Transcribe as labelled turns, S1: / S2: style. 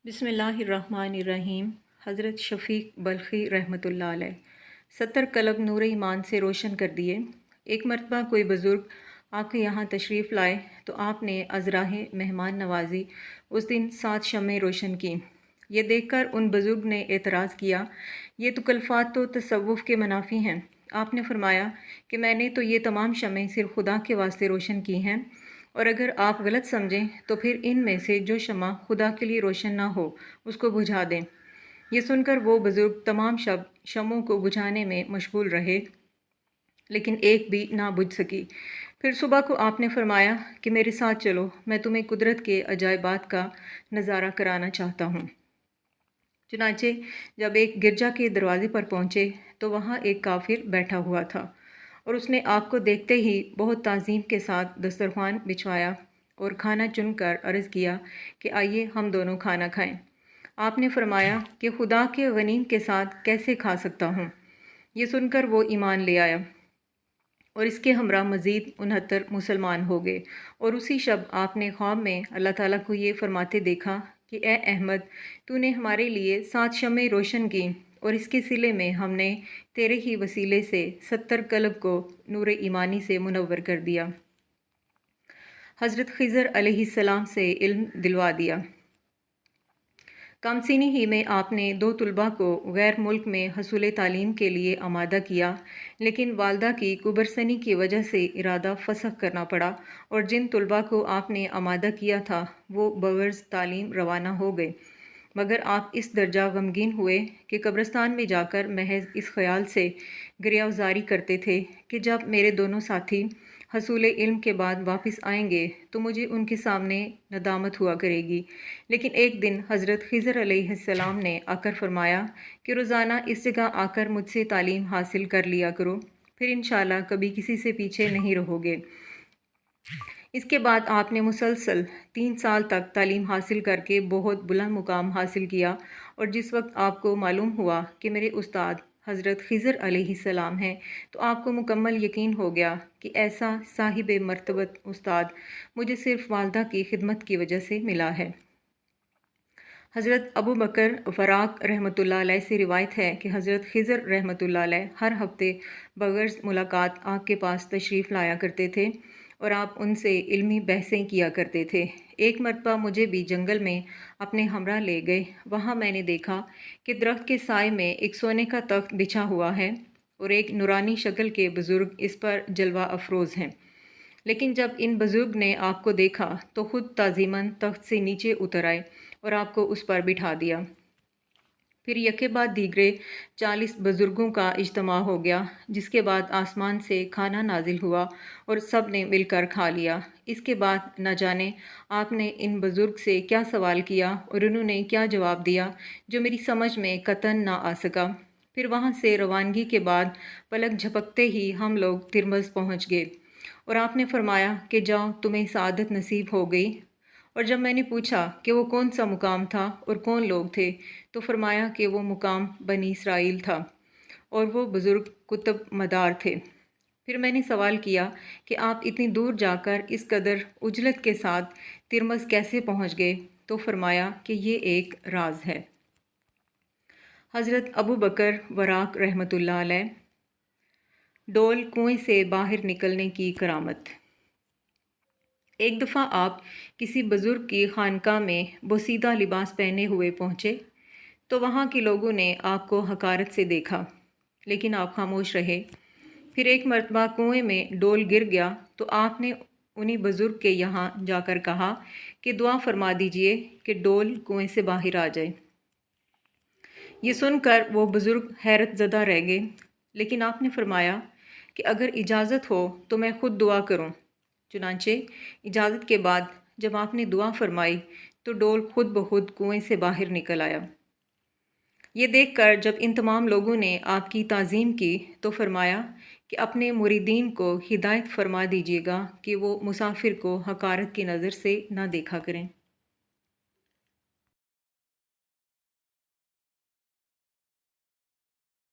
S1: بسم اللہ الرحمن الرحیم۔ حضرت شفیق بلخی رحمۃ اللہ علیہ 70 قلب نور ایمان سے روشن کر دیے۔ ایک مرتبہ کوئی بزرگ آپ کے یہاں تشریف لائے تو آپ نے از راہ مہمان نوازی اس دن 7 شمعیں روشن کیں۔ یہ دیکھ کر ان بزرگ نے اعتراض کیا، یہ تکلفات تو تصوف کے منافی ہیں۔ آپ نے فرمایا کہ میں نے تو یہ تمام شمعیں صرف خدا کے واسطے روشن کی ہیں، اور اگر آپ غلط سمجھیں تو پھر ان میں سے جو شمع خدا کے لیے روشن نہ ہو اس کو بجھا دیں۔ یہ سن کر وہ بزرگ تمام شب شمعوں کو بجھانے میں مشغول رہے، لیکن ایک بھی نہ بجھ سکی۔ پھر صبح کو آپ نے فرمایا کہ میرے ساتھ چلو، میں تمہیں قدرت کے عجائبات کا نظارہ کرانا چاہتا ہوں۔ چنانچہ جب ایک گرجا کے دروازے پر پہنچے تو وہاں ایک کافر بیٹھا ہوا تھا، اور اس نے آپ کو دیکھتے ہی بہت تعظیم کے ساتھ دسترخوان بچھوایا اور کھانا چن کر عرض کیا کہ آئیے ہم دونوں کھانا کھائیں۔ آپ نے فرمایا کہ خدا کے غنیم کے ساتھ کیسے کھا سکتا ہوں؟ یہ سن کر وہ ایمان لے آیا، اور اس کے ہمراہ مزید 69 مسلمان ہو گئے۔ اور اسی شب آپ نے خواب میں اللہ تعالیٰ کو یہ فرماتے دیکھا کہ اے احمد، تو نے ہمارے لیے 7 شمعیں روشن کیں، اور اس کے صلے میں ہم نے تیرے ہی وسیلے سے 70 قلب کو نور ایمانی سے منور کر دیا۔ حضرت خضر علیہ السلام سے علم دلوا دیا۔ کم سنی ہی میں آپ نے 2 طلباء کو غیر ملک میں حصول تعلیم کے لیے آمادہ کیا، لیکن والدہ کی کبرسنی کی وجہ سے ارادہ فسخ کرنا پڑا، اور جن طلباء کو آپ نے آمادہ کیا تھا وہ بغرض تعلیم روانہ ہو گئے، مگر آپ اس درجہ غمگین ہوئے کہ قبرستان میں جا کر محض اس خیال سے گریہوزاری کرتے تھے کہ جب میرے دونوں ساتھی حصول علم کے بعد واپس آئیں گے تو مجھے ان کے سامنے ندامت ہوا کرے گی۔ لیکن ایک دن حضرت خضر علیہ السلام نے آ کر فرمایا کہ روزانہ اس جگہ آ کر مجھ سے تعلیم حاصل کر لیا کرو، پھر انشاءاللہ کبھی کسی سے پیچھے نہیں رہو گے۔ اس کے بعد آپ نے مسلسل 3 سال تک تعلیم حاصل کر کے بہت بلند مقام حاصل کیا، اور جس وقت آپ کو معلوم ہوا کہ میرے استاد حضرت خضر علیہ السلام ہیں تو آپ کو مکمل یقین ہو گیا کہ ایسا صاحب مرتبت استاد مجھے صرف والدہ کی خدمت کی وجہ سے ملا ہے۔ حضرت ابو بکر وراق رحمۃ اللہ علیہ سے روایت ہے کہ حضرت خضر رحمۃ اللہ علیہ ہر ہفتے بغرض ملاقات آپ کے پاس تشریف لایا کرتے تھے، اور آپ ان سے علمی بحثیں کیا کرتے تھے۔ ایک مرتبہ مجھے بھی جنگل میں اپنے ہمراہ لے گئے۔ وہاں میں نے دیکھا کہ درخت کے سائے میں ایک سونے کا تخت بچھا ہوا ہے، اور ایک نورانی شکل کے بزرگ اس پر جلوہ افروز ہیں۔ لیکن جب ان بزرگ نے آپ کو دیکھا تو خود تعظیماً تخت سے نیچے اتر آئے اور آپ کو اس پر بٹھا دیا۔ پھر یکے بعد دیگرے 40 بزرگوں کا اجتماع ہو گیا، جس کے بعد آسمان سے کھانا نازل ہوا اور سب نے مل کر کھا لیا۔ اس کے بعد نہ جانے آپ نے ان بزرگ سے کیا سوال کیا اور انہوں نے کیا جواب دیا جو میری سمجھ میں قطعاً نہ آ سکا۔ پھر وہاں سے روانگی کے بعد پلک جھپکتے ہی ہم لوگ ترمز پہنچ گئے، اور آپ نے فرمایا کہ جاؤ تمہیں سعادت نصیب ہو گئی۔ اور جب میں نے پوچھا کہ وہ کون سا مقام تھا اور کون لوگ تھے تو فرمایا کہ وہ مقام بنی اسرائیل تھا، اور وہ بزرگ قطب مدار تھے۔ پھر میں نے سوال کیا کہ آپ اتنی دور جا کر اس قدر عجلت کے ساتھ ترمز کیسے پہنچ گئے تو فرمایا کہ یہ ایک راز ہے۔ حضرت ابو بکر وراق رحمۃ اللہ علیہ ڈول کنویں سے باہر نکلنے کی کرامت۔ ایک دفعہ آپ کسی بزرگ کی خانقاہ میں بوسیدہ لباس پہنے ہوئے پہنچے تو وہاں کے لوگوں نے آپ کو حقارت سے دیکھا، لیکن آپ خاموش رہے۔ پھر ایک مرتبہ کنویں میں ڈول گر گیا تو آپ نے انہی بزرگ کے یہاں جا کر کہا کہ دعا فرما دیجئے کہ ڈول کنویں سے باہر آ جائے۔ یہ سن کر وہ بزرگ حیرت زدہ رہ گئے، لیکن آپ نے فرمایا کہ اگر اجازت ہو تو میں خود دعا کروں۔ چنانچہ اجازت کے بعد جب آپ نے دعا فرمائی تو ڈول خود بخود کنویں سے باہر نکل آیا۔ یہ دیکھ کر جب ان تمام لوگوں نے آپ کی تعظیم کی تو فرمایا کہ اپنے مریدین کو ہدایت فرما دیجیے گا کہ وہ مسافر کو حقارت کی نظر سے نہ دیکھا کریں۔